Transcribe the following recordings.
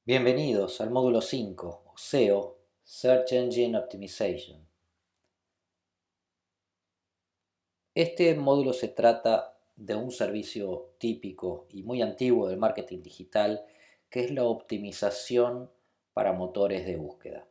Bienvenidos al módulo 5, o SEO, Search Engine Optimization. Este módulo se trata de un servicio típico y muy antiguo del marketing digital, que es la optimización para motores de búsqueda.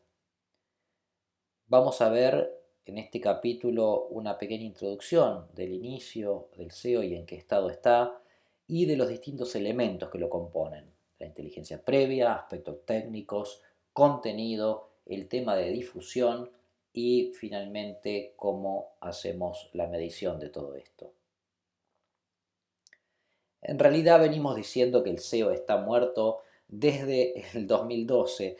Vamos a ver en este capítulo una pequeña introducción del inicio del SEO y en qué estado está, y de los distintos elementos que lo componen: la inteligencia previa, aspectos técnicos, contenido, el tema de difusión y finalmente cómo hacemos la medición de todo esto. En realidad venimos diciendo que el SEO está muerto desde el 2012.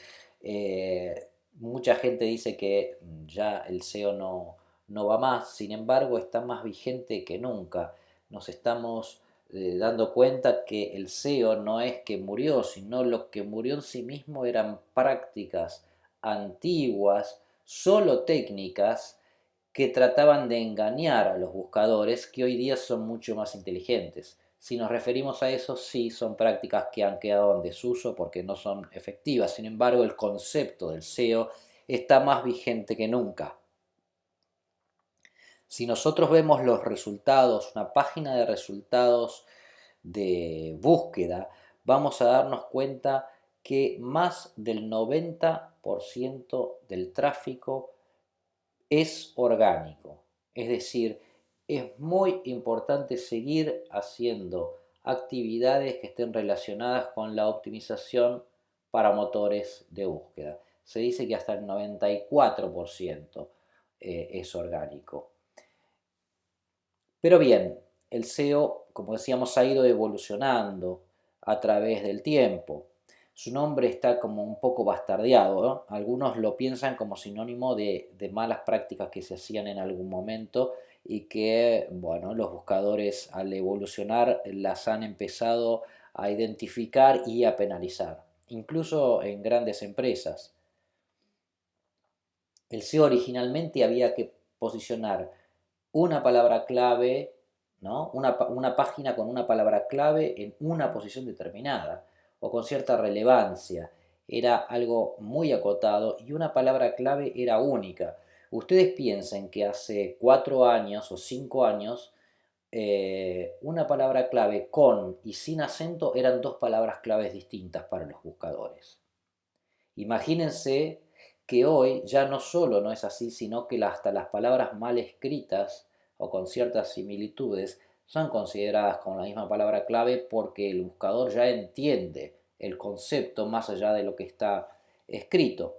Mucha gente dice que ya el SEO no va más, sin embargo está más vigente que nunca. Nos estamos dando cuenta que el SEO no es que murió, sino lo que murió en sí mismo eran prácticas antiguas, solo técnicas, que trataban de engañar a los buscadores, que hoy día son mucho más inteligentes. Si nos referimos a eso, sí, son prácticas que han quedado en desuso porque no son efectivas. Sin embargo, el concepto del SEO está más vigente que nunca. Si nosotros vemos los resultados, una página de resultados de búsqueda, vamos a darnos cuenta que más del 90% del tráfico es orgánico. Es decir, es muy importante seguir haciendo actividades que estén relacionadas con la optimización para motores de búsqueda. Se dice que hasta el 94% es orgánico. Pero bien, el SEO, como decíamos, ha ido evolucionando a través del tiempo. Su nombre está como un poco bastardeado, ¿no? Algunos lo piensan como sinónimo de malas prácticas que se hacían en algún momento y que, bueno, los buscadores al evolucionar las han empezado a identificar y a penalizar, incluso en grandes empresas. El SEO originalmente había que posicionar una palabra clave, ¿no? Una página con una palabra clave en una posición determinada o con cierta relevancia. Era algo muy acotado y una palabra clave era única. Ustedes piensen que hace 4 años o 5 años una palabra clave con y sin acento eran dos palabras claves distintas para los buscadores. Imagínense que hoy ya no solo no es así, sino que hasta las palabras mal escritas o con ciertas similitudes son consideradas como la misma palabra clave porque el buscador ya entiende el concepto más allá de lo que está escrito.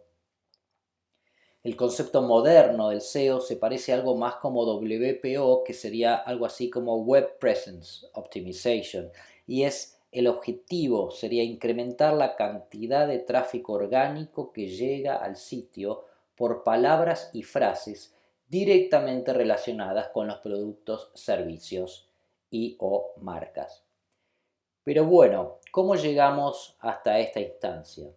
El concepto moderno del SEO se parece algo más como WPO, que sería algo así como Web Presence Optimization, y el objetivo sería incrementar la cantidad de tráfico orgánico que llega al sitio por palabras y frases directamente relacionadas con los productos, servicios y o marcas. Pero bueno, ¿cómo llegamos hasta esta instancia?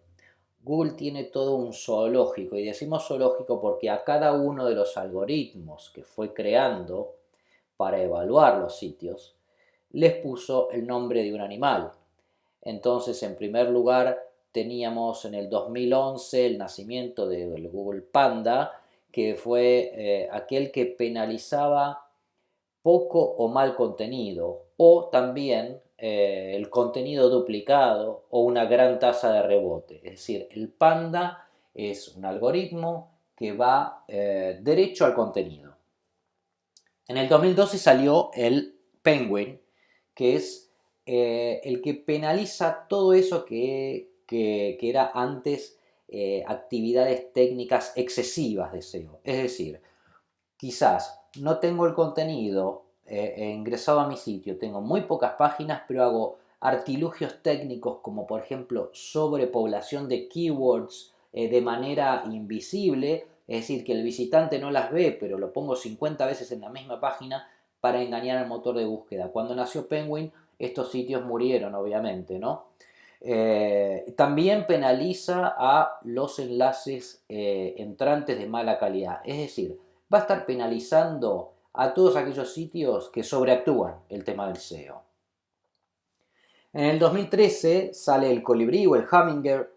Google tiene todo un zoológico, y decimos zoológico porque a cada uno de los algoritmos que fue creando para evaluar los sitios, les puso el nombre de un animal. Entonces, en primer lugar, teníamos en el 2011 el nacimiento del Google Panda, que fue aquel que penalizaba poco o mal contenido, o también el contenido duplicado o una gran tasa de rebote. Es decir, el Panda es un algoritmo que va derecho al contenido. En el 2012 salió el Penguin, que es el que penaliza todo eso que era antes actividades técnicas excesivas de SEO. Es decir, quizás no tengo el contenido ingresado a mi sitio, tengo muy pocas páginas, pero hago artilugios técnicos como por ejemplo sobrepoblación de keywords de manera invisible, es decir, que el visitante no las ve, pero lo pongo 50 veces en la misma página para engañar al motor de búsqueda. Cuando nació Penguin, estos sitios murieron, obviamente, ¿no? También penaliza a los enlaces entrantes de mala calidad, es decir, va a estar penalizando a todos aquellos sitios que sobreactúan el tema del SEO. En el 2013 sale el Colibrí o el Hummingbird,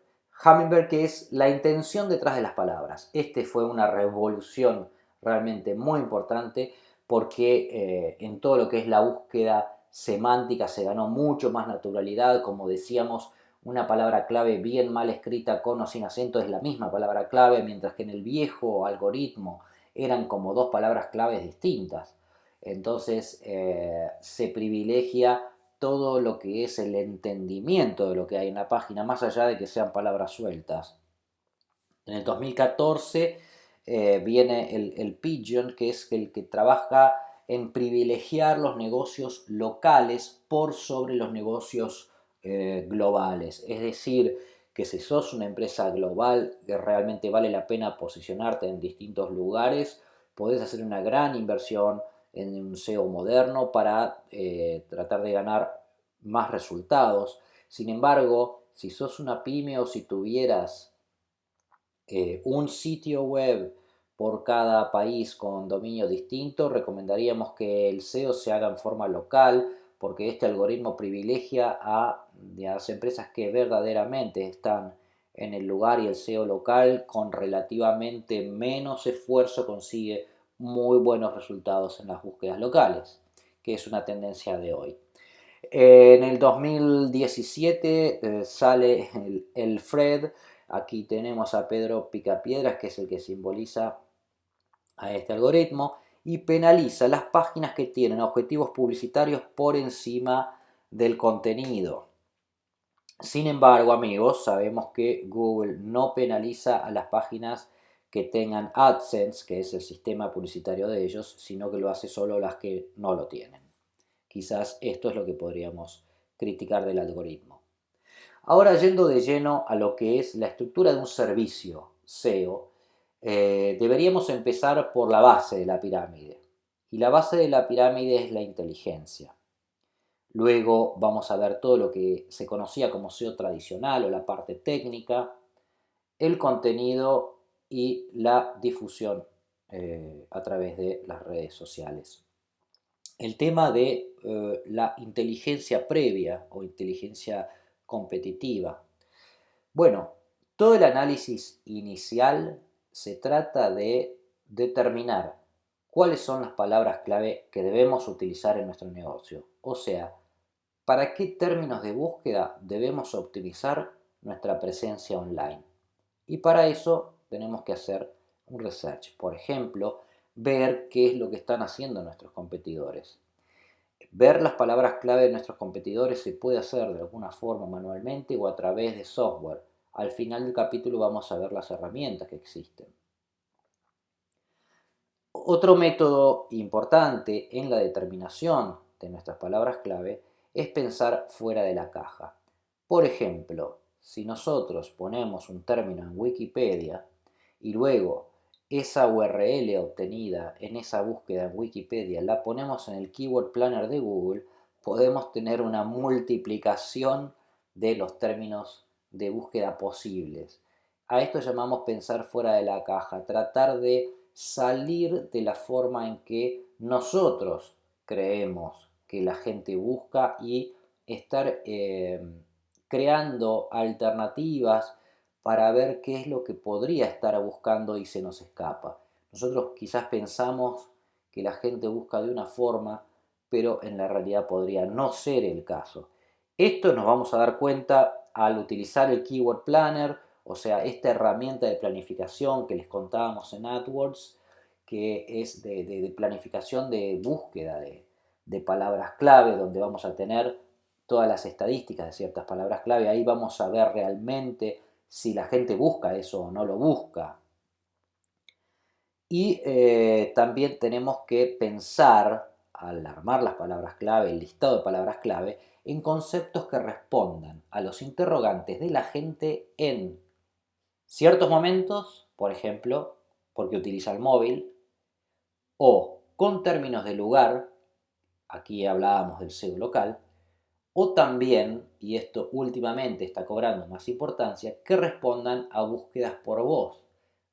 Hummingbird, que es la intención detrás de las palabras. Este fue una revolución realmente muy importante porque en todo lo que es la búsqueda semántica se ganó mucho más naturalidad. Como decíamos, una palabra clave bien mal escrita con o sin acento es la misma palabra clave, mientras que en el viejo algoritmo eran como dos palabras claves distintas. Entonces se privilegia todo lo que es el entendimiento de lo que hay en la página, más allá de que sean palabras sueltas. En el 2014 viene el Pigeon, que es el que trabaja en privilegiar los negocios locales por sobre los negocios globales. Es decir, que si sos una empresa global que realmente vale la pena posicionarte en distintos lugares, podés hacer una gran inversión en un SEO moderno para tratar de ganar más resultados. Sin embargo, si sos una pyme o si tuvieras un sitio web por cada país con dominio distinto, recomendaríamos que el SEO se haga en forma local, porque este algoritmo privilegia a las empresas que verdaderamente están en el lugar, y el SEO local con relativamente menos esfuerzo consigue muy buenos resultados en las búsquedas locales, que es una tendencia de hoy. En el 2017 sale el FRED. Aquí tenemos a Pedro Picapiedras, que es el que simboliza a este algoritmo, y penaliza las páginas que tienen objetivos publicitarios por encima del contenido. Sin embargo, amigos, sabemos que Google no penaliza a las páginas que tengan AdSense, que es el sistema publicitario de ellos, sino que lo hace solo las que no lo tienen. Quizás esto es lo que podríamos criticar del algoritmo. Ahora, yendo de lleno a lo que es la estructura de un servicio SEO, deberíamos empezar por la base de la pirámide. Y la base de la pirámide es la inteligencia. Luego vamos a ver todo lo que se conocía como SEO tradicional o la parte técnica, el contenido y la difusión a través de las redes sociales. El tema de la inteligencia previa o inteligencia competitiva. Bueno, todo el análisis inicial se trata de determinar cuáles son las palabras clave que debemos utilizar en nuestro negocio. O sea, para qué términos de búsqueda debemos optimizar nuestra presencia online. Y para eso tenemos que hacer un research. Por ejemplo, ver qué es lo que están haciendo nuestros competidores. Ver las palabras clave de nuestros competidores se puede hacer de alguna forma manualmente o a través de software. Al final del capítulo vamos a ver las herramientas que existen. Otro método importante en la determinación de nuestras palabras clave es pensar fuera de la caja. Por ejemplo, si nosotros ponemos un término en Wikipedia y luego esa URL obtenida en esa búsqueda en Wikipedia la ponemos en el Keyword Planner de Google, podemos tener una multiplicación de los términos de búsqueda posibles. A esto llamamos pensar fuera de la caja, tratar de salir de la forma en que nosotros creemos que la gente busca y estar creando alternativas para ver qué es lo que podría estar buscando y se nos escapa. Nosotros quizás pensamos que la gente busca de una forma, pero en la realidad podría no ser el caso. Esto nos vamos a dar cuenta al utilizar el Keyword Planner, o sea, esta herramienta de planificación que les contábamos en AdWords, que es de planificación de búsqueda de palabras clave, donde vamos a tener todas las estadísticas de ciertas palabras clave. Ahí vamos a ver realmente si la gente busca eso o no lo busca. Y también tenemos que pensar, al armar las palabras clave, el listado de palabras clave, en conceptos que respondan a los interrogantes de la gente en ciertos momentos, por ejemplo, porque utiliza el móvil, o con términos de lugar, aquí hablábamos del SEO local, o también, y esto últimamente está cobrando más importancia, que respondan a búsquedas por voz,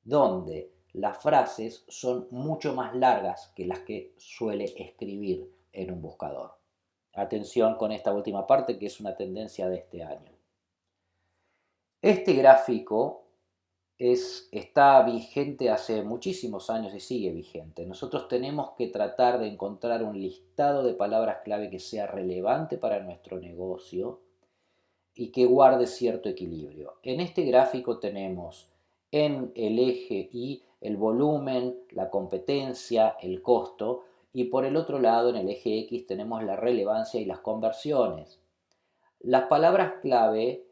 donde las frases son mucho más largas que las que suele escribir en un buscador. Atención con esta última parte, que es una tendencia de este año. Este gráfico está vigente hace muchísimos años y sigue vigente. Nosotros tenemos que tratar de encontrar un listado de palabras clave que sea relevante para nuestro negocio y que guarde cierto equilibrio. En este gráfico tenemos en el eje Y el volumen, la competencia, el costo, y por el otro lado en el eje X tenemos la relevancia y las conversiones. Las palabras clave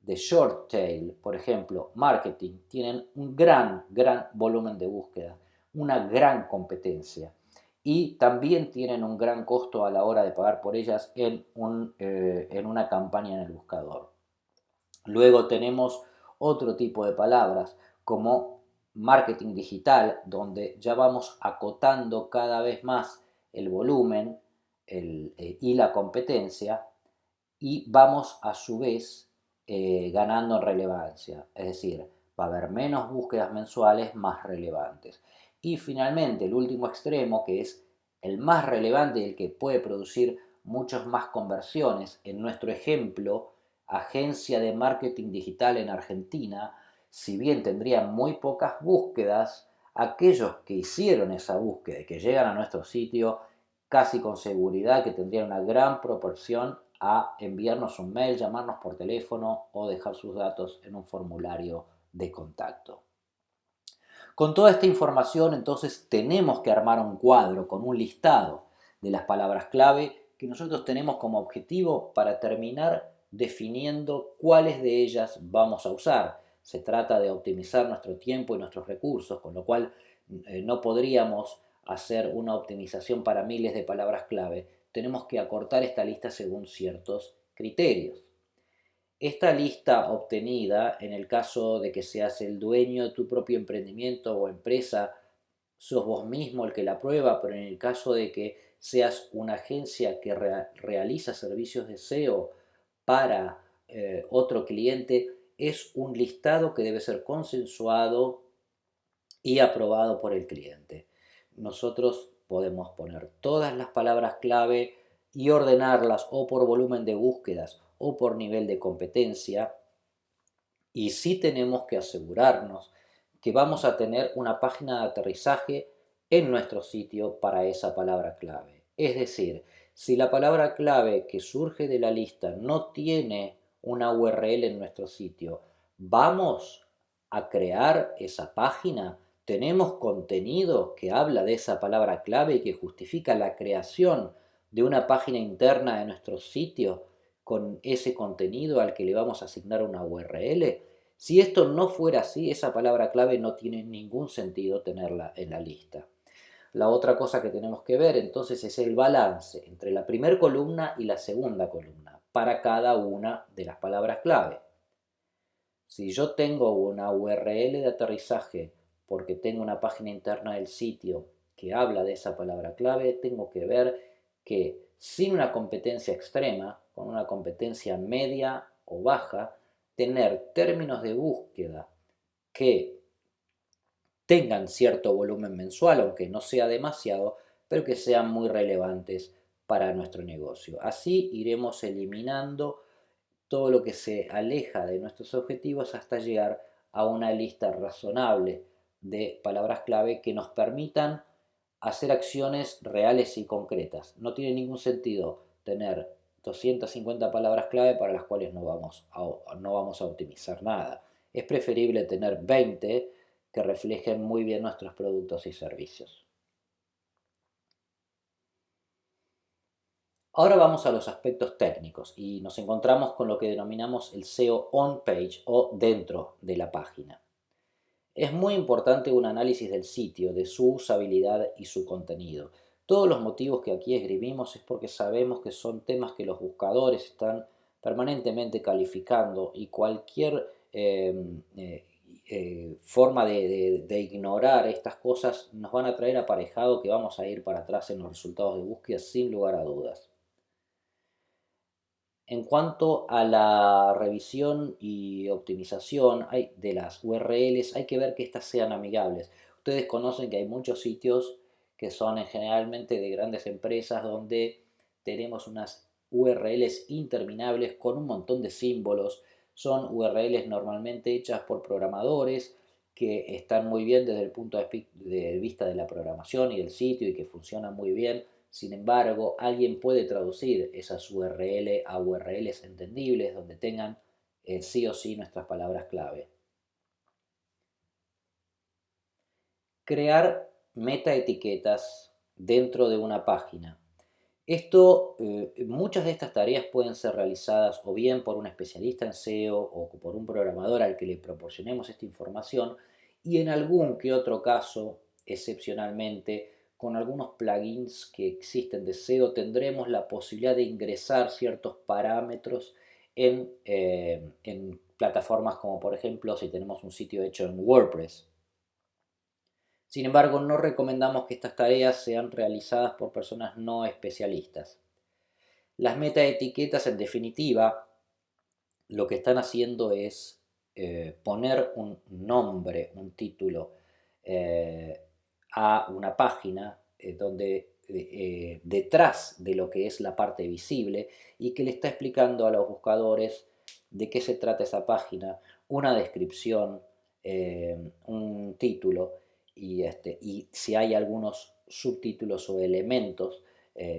de short tail, por ejemplo, marketing, tienen un gran volumen de búsqueda, una gran competencia y también tienen un gran costo a la hora de pagar por ellas en una campaña en el buscador. Luego tenemos otro tipo de palabras como marketing digital, donde ya vamos acotando cada vez más el volumen y la competencia y vamos a su vez ganando en relevancia, es decir, va a haber menos búsquedas mensuales más relevantes. Y finalmente el último extremo, que es el más relevante y el que puede producir muchas más conversiones, en nuestro ejemplo, agencia de marketing digital en Argentina, si bien tendrían muy pocas búsquedas, aquellos que hicieron esa búsqueda y que llegan a nuestro sitio, casi con seguridad que tendrían una gran proporción a enviarnos un mail, llamarnos por teléfono o dejar sus datos en un formulario de contacto. Con toda esta información, entonces, tenemos que armar un cuadro con un listado de las palabras clave que nosotros tenemos como objetivo para terminar definiendo cuáles de ellas vamos a usar. Se trata de optimizar nuestro tiempo y nuestros recursos, con lo cual no podríamos hacer una optimización para miles de palabras clave. Tenemos que acortar esta lista según ciertos criterios. Esta lista obtenida, en el caso de que seas el dueño de tu propio emprendimiento o empresa, sos vos mismo el que la prueba, pero en el caso de que seas una agencia que realiza servicios de SEO para otro cliente, es un listado que debe ser consensuado y aprobado por el cliente. Nosotros podemos poner todas las palabras clave y ordenarlas o por volumen de búsquedas o por nivel de competencia. Y sí tenemos que asegurarnos que vamos a tener una página de aterrizaje en nuestro sitio para esa palabra clave. Es decir, si la palabra clave que surge de la lista no tiene una URL en nuestro sitio, vamos a crear esa página. Tenemos contenido que habla de esa palabra clave y que justifica la creación de una página interna de nuestro sitio con ese contenido al que le vamos a asignar una URL. Si esto no fuera así, esa palabra clave no tiene ningún sentido tenerla en la lista. La otra cosa que tenemos que ver entonces es el balance entre la primera columna y la segunda columna para cada una de las palabras clave. Si yo tengo una URL de aterrizaje porque tengo una página interna del sitio que habla de esa palabra clave, tengo que ver que sin una competencia extrema, con una competencia media o baja, tener términos de búsqueda que tengan cierto volumen mensual, aunque no sea demasiado, pero que sean muy relevantes para nuestro negocio. Así iremos eliminando todo lo que se aleja de nuestros objetivos hasta llegar a una lista razonable de palabras clave que nos permitan hacer acciones reales y concretas. No tiene ningún sentido tener 250 palabras clave para las cuales no vamos a optimizar nada. Es preferible tener 20 que reflejen muy bien nuestros productos y servicios. Ahora vamos a los aspectos técnicos y nos encontramos con lo que denominamos el SEO on-page o dentro de la página. Es muy importante un análisis del sitio, de su usabilidad y su contenido. Todos los motivos que aquí escribimos es porque sabemos que son temas que los buscadores están permanentemente calificando y cualquier forma de ignorar estas cosas nos van a traer aparejado que vamos a ir para atrás en los resultados de búsqueda sin lugar a dudas. En cuanto a la revisión y optimización de las URLs, hay que ver que estas sean amigables. Ustedes conocen que hay muchos sitios que son generalmente de grandes empresas donde tenemos unas URLs interminables con un montón de símbolos. son URLs normalmente hechas por programadores que están muy bien desde el punto de vista de la programación y del sitio y que funcionan muy bien. Sin embargo, alguien puede traducir esas URL a URLs entendibles donde tengan sí o sí nuestras palabras clave. Crear metaetiquetas dentro de una página. Muchas de estas tareas pueden ser realizadas o bien por un especialista en SEO o por un programador al que le proporcionemos esta información, y en algún que otro caso, excepcionalmente, con algunos plugins que existen de SEO, tendremos la posibilidad de ingresar ciertos parámetros en plataformas como, por ejemplo, si tenemos un sitio hecho en WordPress. Sin embargo, no recomendamos que estas tareas sean realizadas por personas no especialistas. Las metaetiquetas, en definitiva, lo que están haciendo es poner un nombre, un título a una página donde detrás de lo que es la parte visible, y que le está explicando a los buscadores de qué se trata esa página, una descripción, un título y si hay algunos subtítulos o elementos,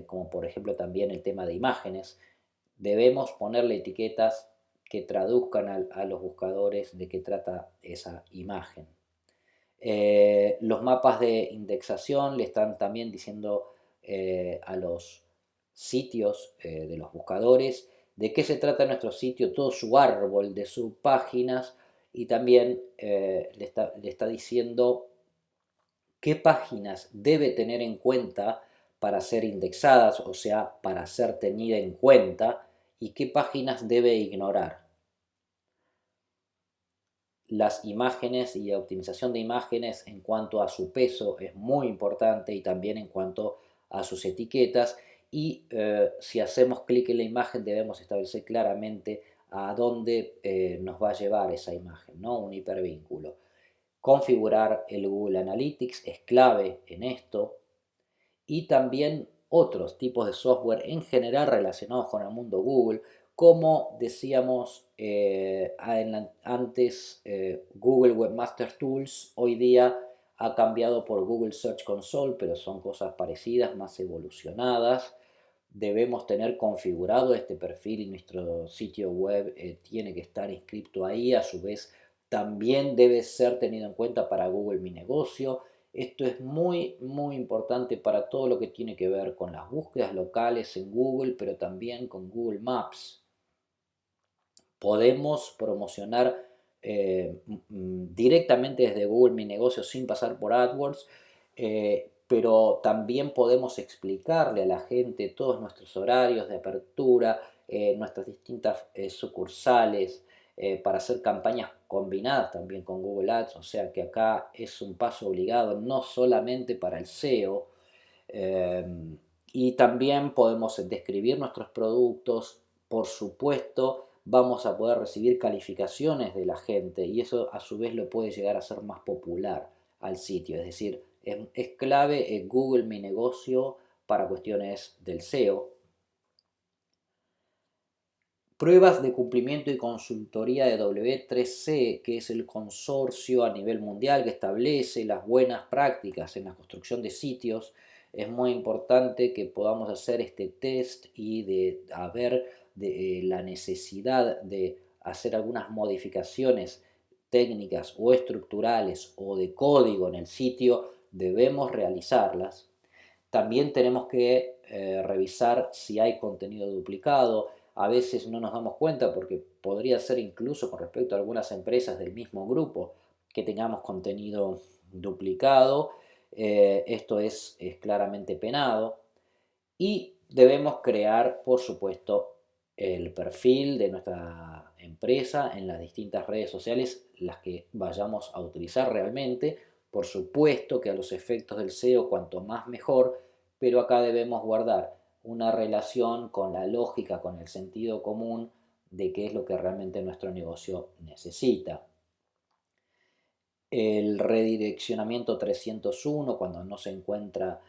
como por ejemplo también el tema de imágenes, debemos ponerle etiquetas que traduzcan a los buscadores de qué trata esa imagen. Los mapas de indexación le están también diciendo a los sitios de los buscadores de qué se trata nuestro sitio, todo su árbol de subpáginas, y también le está diciendo qué páginas debe tener en cuenta para ser indexadas, o sea, para ser tenida en cuenta, y qué páginas debe ignorar. Las imágenes y la optimización de imágenes en cuanto a su peso es muy importante, y también en cuanto a sus etiquetas, y si hacemos clic en la imagen debemos establecer claramente a dónde nos va a llevar esa imagen, ¿no? Un hipervínculo. Configurar el Google Analytics es clave en esto, y también otros tipos de software en general relacionados con el mundo Google, como decíamos antes, Google Webmaster Tools hoy día ha cambiado por Google Search Console, pero son cosas parecidas, más evolucionadas. Debemos tener configurado este perfil y nuestro sitio web tiene que estar inscrito ahí. A su vez, también debe ser tenido en cuenta para Google Mi Negocio. Esto es muy, muy importante para todo lo que tiene que ver con las búsquedas locales en Google, pero también con Google Maps. Podemos promocionar directamente desde Google Mi Negocio sin pasar por AdWords, pero también podemos explicarle a la gente todos nuestros horarios de apertura, nuestras distintas sucursales, para hacer campañas combinadas también con Google Ads, o sea que acá es un paso obligado, no solamente para el SEO. eh, y también podemos describir nuestros productos. Por supuesto, vamos a poder recibir calificaciones de la gente, y eso a su vez lo puede llegar a hacer más popular al sitio. Es decir, es clave Google Mi Negocio para cuestiones del SEO. Pruebas de cumplimiento y consultoría de W3C, que es el consorcio a nivel mundial que establece las buenas prácticas en la construcción de sitios. Es muy importante que podamos hacer este test y de ver la necesidad de hacer algunas modificaciones técnicas o estructurales o de código en el sitio. Debemos realizarlas. También tenemos que revisar si hay contenido duplicado. A veces no nos damos cuenta porque podría ser incluso con respecto a algunas empresas del mismo grupo que tengamos contenido duplicado. Esto es claramente penado. Y debemos crear, por supuesto, el perfil de nuestra empresa en las distintas redes sociales, las que vayamos a utilizar realmente. Por supuesto que a los efectos del SEO, cuanto más mejor, pero acá debemos guardar una relación con la lógica, con el sentido común de qué es lo que realmente nuestro negocio necesita. El redireccionamiento 301, cuando no se encuentra,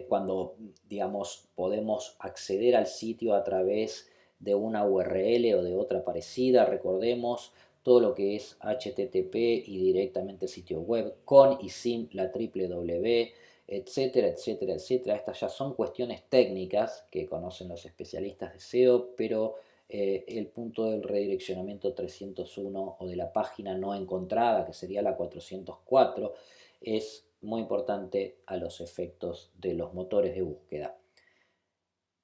cuando digamos podemos acceder al sitio a través de una URL o de otra parecida. Recordemos todo lo que es HTTP y directamente sitio web, con y sin la www, etcétera, etcétera, etcétera. Estas ya son cuestiones técnicas que conocen los especialistas de SEO, pero el punto del redireccionamiento 301 o de la página no encontrada, que sería la 404, es muy importante a los efectos de los motores de búsqueda.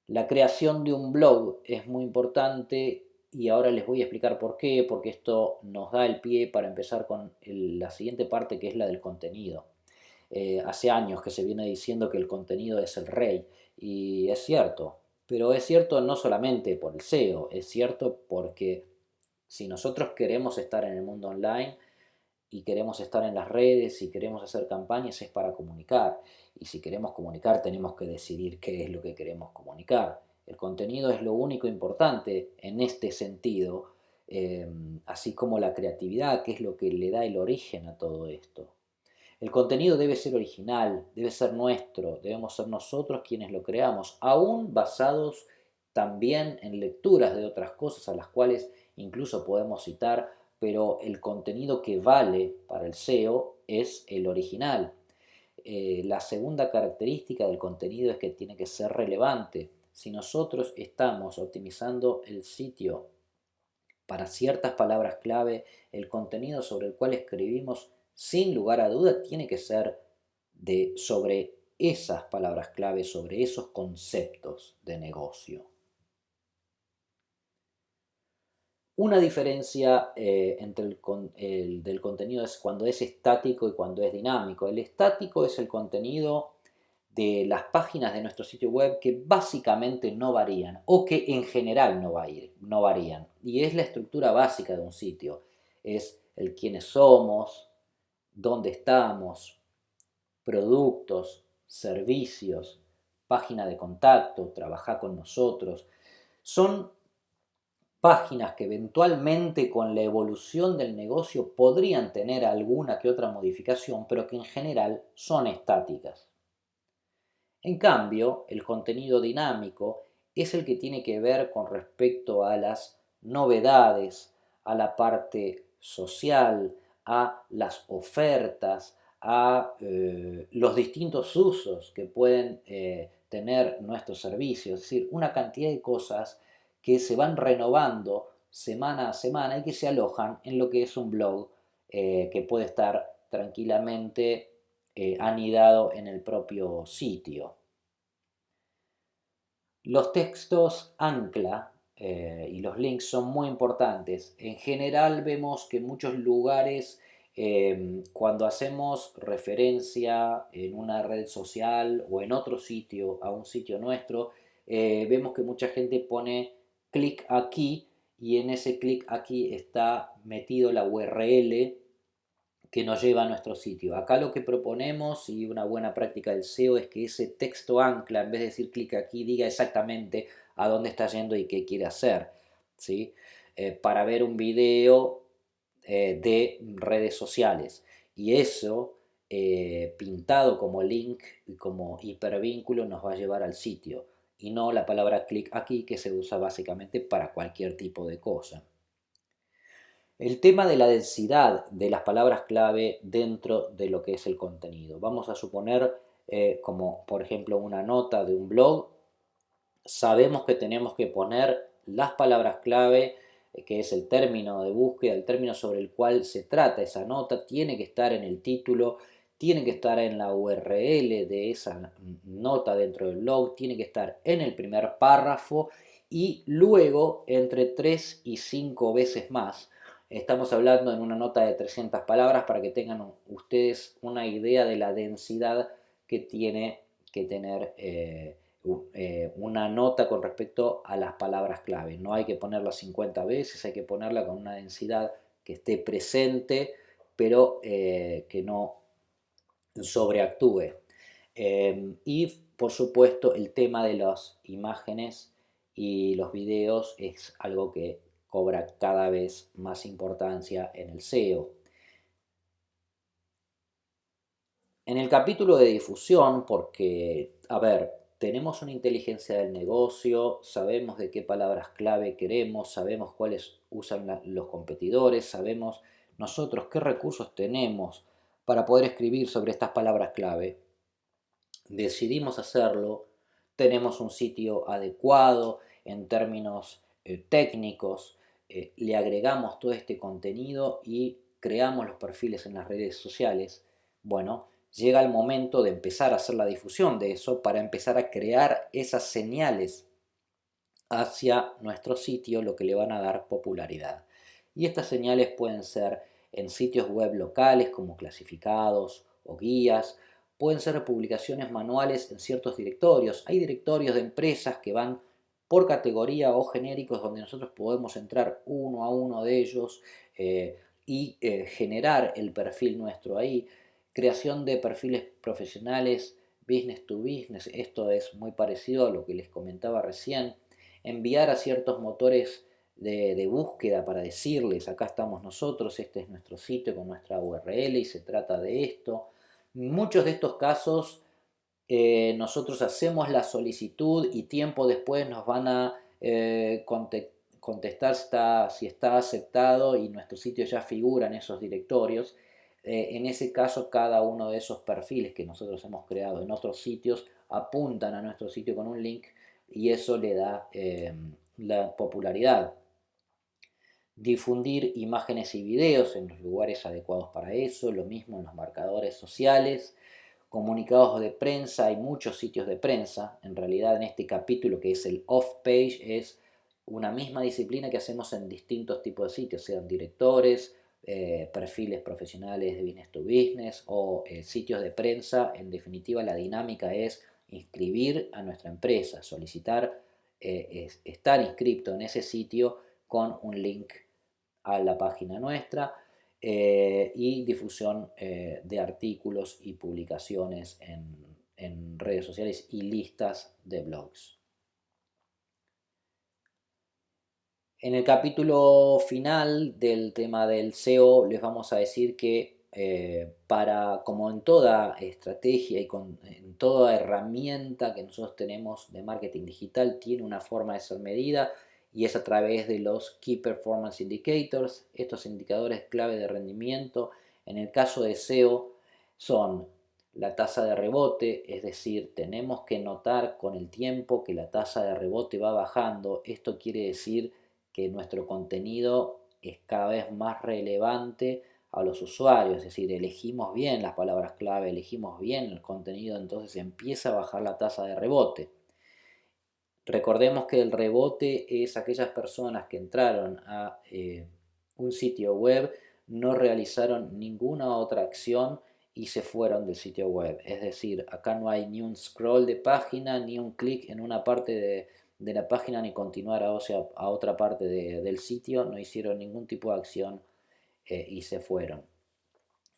La creación de un blog es muy importante y ahora les voy a explicar por qué, porque esto nos da el pie para empezar con la siguiente parte, que es la del contenido. Hace años que se viene diciendo que el contenido es el rey, y es cierto, pero es cierto no solamente por el SEO, es cierto porque si nosotros queremos estar en el mundo online y queremos estar en las redes y queremos hacer campañas, es para comunicar. Y si queremos comunicar, tenemos que decidir qué es lo que queremos comunicar. El contenido es lo único importante en este sentido, eh, así como la creatividad, que es lo que le da el origen a todo esto. El contenido debe ser original, debe ser nuestro, debemos ser nosotros quienes lo creamos, aún basados también en lecturas de otras cosas a las cuales incluso podemos citar, pero el contenido que vale para el SEO es el original. La segunda característica del contenido es que tiene que ser relevante. Si nosotros estamos optimizando el sitio para ciertas palabras clave, el contenido sobre el cual escribimos, sin lugar a duda, tiene que ser sobre esas palabras clave, sobre esos conceptos de negocio. Una diferencia entre del contenido es cuando es estático y cuando es dinámico. El estático es el contenido de las páginas de nuestro sitio web que básicamente no varían o que en general no varían. Y es la estructura básica de un sitio. Es el quiénes somos, dónde estamos, productos, servicios, página de contacto, trabajar con nosotros. Son páginas que eventualmente con la evolución del negocio podrían tener alguna que otra modificación, pero que en general son estáticas. En cambio, el contenido dinámico es el que tiene que ver con respecto a las novedades, a la parte social, a las ofertas, a los distintos usos que pueden tener nuestros servicios, es decir, una cantidad de cosas que se van renovando semana a semana y que se alojan en lo que es un blog que puede estar tranquilamente anidado en el propio sitio. Los textos ancla y los links son muy importantes. En general vemos que en muchos lugares cuando hacemos referencia en una red social o en otro sitio a un sitio nuestro, vemos que mucha gente pone clic aquí y en ese clic aquí está metido la URL que nos lleva a nuestro sitio. Acá lo que proponemos y una buena práctica del SEO es que ese texto ancla, en vez de decir clic aquí, diga exactamente a dónde está yendo y qué quiere hacer, ¿sí? Para ver un video de redes sociales. Y eso, pintado como link y como hipervínculo, nos va a llevar al sitio. Y no la palabra clic aquí, que se usa básicamente para cualquier tipo de cosa. El tema de la densidad de las palabras clave dentro de lo que es el contenido. Vamos a suponer, como por ejemplo una nota de un blog, sabemos que tenemos que poner las palabras clave, que es el término de búsqueda, el término sobre el cual se trata esa nota, tiene que estar en el título, tiene que estar en la URL de esa nota dentro del blog, tiene que estar en el primer párrafo y luego entre 3 y 5 veces más. Estamos hablando en una nota de 300 palabras para que tengan ustedes una idea de la densidad que tiene que tener una nota con respecto a las palabras clave. No hay que ponerla 50 veces, hay que ponerla con una densidad que esté presente, pero que no sobreactúe. Y por supuesto el tema de las imágenes y los videos es algo que cobra cada vez más importancia en el SEO. En el capítulo de difusión, porque, a ver, tenemos una inteligencia del negocio, sabemos de qué palabras clave queremos, sabemos cuáles usan los competidores, sabemos nosotros qué recursos tenemos para poder escribir sobre estas palabras clave, decidimos hacerlo, tenemos un sitio adecuado en términos técnicos, le agregamos todo este contenido y creamos los perfiles en las redes sociales. Bueno, llega el momento de empezar a hacer la difusión de eso para empezar a crear esas señales hacia nuestro sitio, lo que le van a dar popularidad. Y estas señales pueden ser en sitios web locales como clasificados o guías, pueden ser publicaciones manuales en ciertos directorios. Hay directorios de empresas que van por categoría o genéricos donde nosotros podemos entrar uno a uno de ellos y generar el perfil nuestro ahí. Creación de perfiles profesionales business to business, esto es muy parecido a lo que les comentaba recién. Enviar a ciertos motores de búsqueda para decirles, acá estamos nosotros, este es nuestro sitio con nuestra URL y se trata de esto. Muchos de estos casos nosotros hacemos la solicitud y tiempo después nos van a contestar si está aceptado y nuestro sitio ya figura en esos directorios. En ese caso, cada uno de esos perfiles que nosotros hemos creado en otros sitios apuntan a nuestro sitio con un link y eso le da la popularidad. Difundir imágenes y videos en los lugares adecuados para eso, lo mismo en los marcadores sociales, comunicados de prensa, hay muchos sitios de prensa, en realidad en este capítulo que es el off-page es una misma disciplina que hacemos en distintos tipos de sitios, sean directores, perfiles profesionales de business to business o sitios de prensa. En definitiva, la dinámica es inscribir a nuestra empresa, solicitar estar inscrito en ese sitio con un link a la página nuestra y difusión de artículos y publicaciones en redes sociales y listas de blogs. En el capítulo final del tema del SEO les vamos a decir que como en toda estrategia y en toda herramienta que nosotros tenemos de marketing digital, tiene una forma de ser medida y es a través de los Key Performance Indicators, estos indicadores clave de rendimiento. En el caso de SEO son la tasa de rebote, es decir, tenemos que notar con el tiempo que la tasa de rebote va bajando. Esto quiere decir que nuestro contenido es cada vez más relevante a los usuarios, es decir, elegimos bien las palabras clave, elegimos bien el contenido, entonces empieza a bajar la tasa de rebote. Recordemos que el rebote es aquellas personas que entraron a un sitio web, no realizaron ninguna otra acción y se fueron del sitio web. Es decir, acá no hay ni un scroll de página, ni un clic en una parte de la página, ni continuar a otra parte del sitio. No hicieron ningún tipo de acción y se fueron.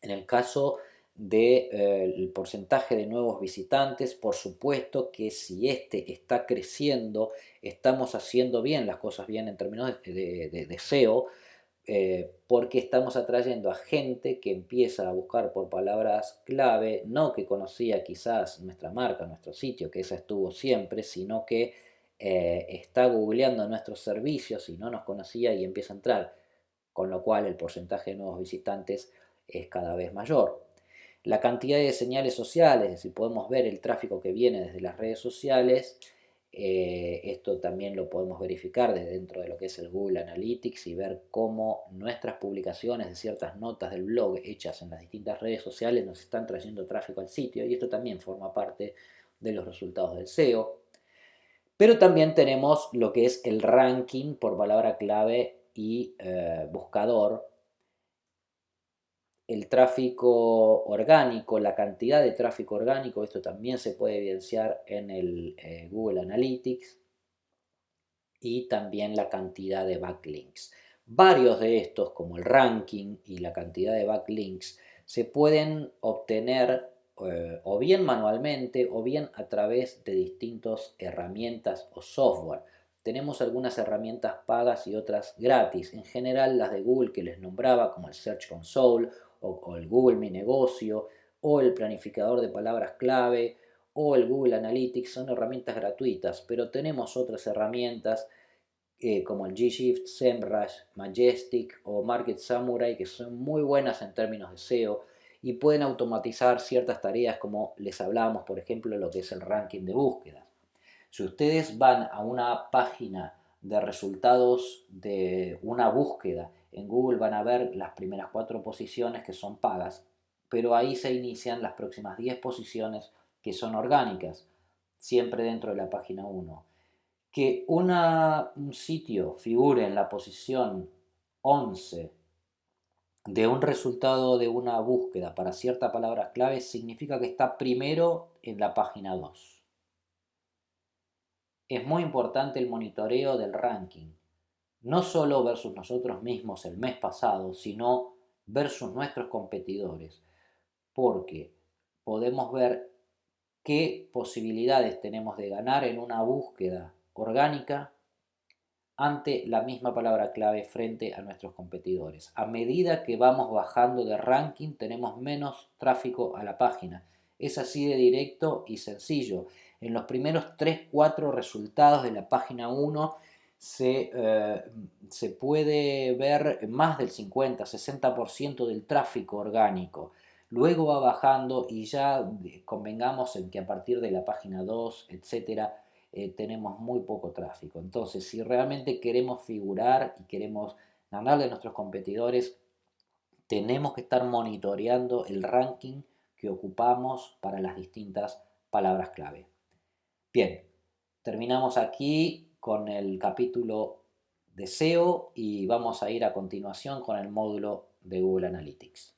En el caso del porcentaje de nuevos visitantes, por supuesto que si este está creciendo, estamos haciendo bien las cosas bien en términos de SEO, porque estamos atrayendo a gente que empieza a buscar por palabras clave, no que conocía quizás nuestra marca, nuestro sitio, que esa estuvo siempre, sino que está googleando nuestros servicios y no nos conocía y empieza a entrar, con lo cual el porcentaje de nuevos visitantes es cada vez mayor. La cantidad de señales sociales, es decir, podemos ver el tráfico que viene desde las redes sociales. Esto también lo podemos verificar desde dentro de lo que es el Google Analytics y ver cómo nuestras publicaciones de ciertas notas del blog hechas en las distintas redes sociales nos están trayendo tráfico al sitio, y esto también forma parte de los resultados del SEO. Pero también tenemos lo que es el ranking por palabra clave y buscador, el tráfico orgánico, la cantidad de tráfico orgánico, esto también se puede evidenciar en el Google Analytics, y también la cantidad de backlinks. Varios de estos, como el ranking y la cantidad de backlinks, se pueden obtener o bien manualmente o bien a través de distintas herramientas o software. Tenemos algunas herramientas pagas y otras gratis. En general las de Google que les nombraba, como el Search Console o el Google Mi Negocio o el planificador de palabras clave o el Google Analytics son herramientas gratuitas, pero tenemos otras herramientas como el G-Shift, SEMrush, Majestic o Market Samurai, que son muy buenas en términos de SEO y pueden automatizar ciertas tareas como les hablábamos, por ejemplo, lo que es el ranking de búsquedas. Si ustedes van a una página de resultados de una búsqueda en Google, van a ver las primeras 4 posiciones que son pagas, pero ahí se inician las próximas 10 posiciones que son orgánicas, siempre dentro de la página 1. Que un sitio figure en la posición 11 de un resultado de una búsqueda para cierta palabra clave significa que está primero en la página 2. Es muy importante el monitoreo del ranking, no solo versus nosotros mismos el mes pasado, sino versus nuestros competidores, porque podemos ver qué posibilidades tenemos de ganar en una búsqueda orgánica ante la misma palabra clave frente a nuestros competidores. A medida que vamos bajando de ranking, tenemos menos tráfico a la página. Es así de directo y sencillo. En los primeros 3-4 resultados de la página 1 se puede ver más del 50-60% del tráfico orgánico. Luego va bajando y ya convengamos en que a partir de la página 2, etcétera, tenemos muy poco tráfico. Entonces, si realmente queremos figurar y queremos ganarle a nuestros competidores, tenemos que estar monitoreando el ranking que ocupamos para las distintas palabras clave. Bien, terminamos aquí con el capítulo de SEO y vamos a ir a continuación con el módulo de Google Analytics.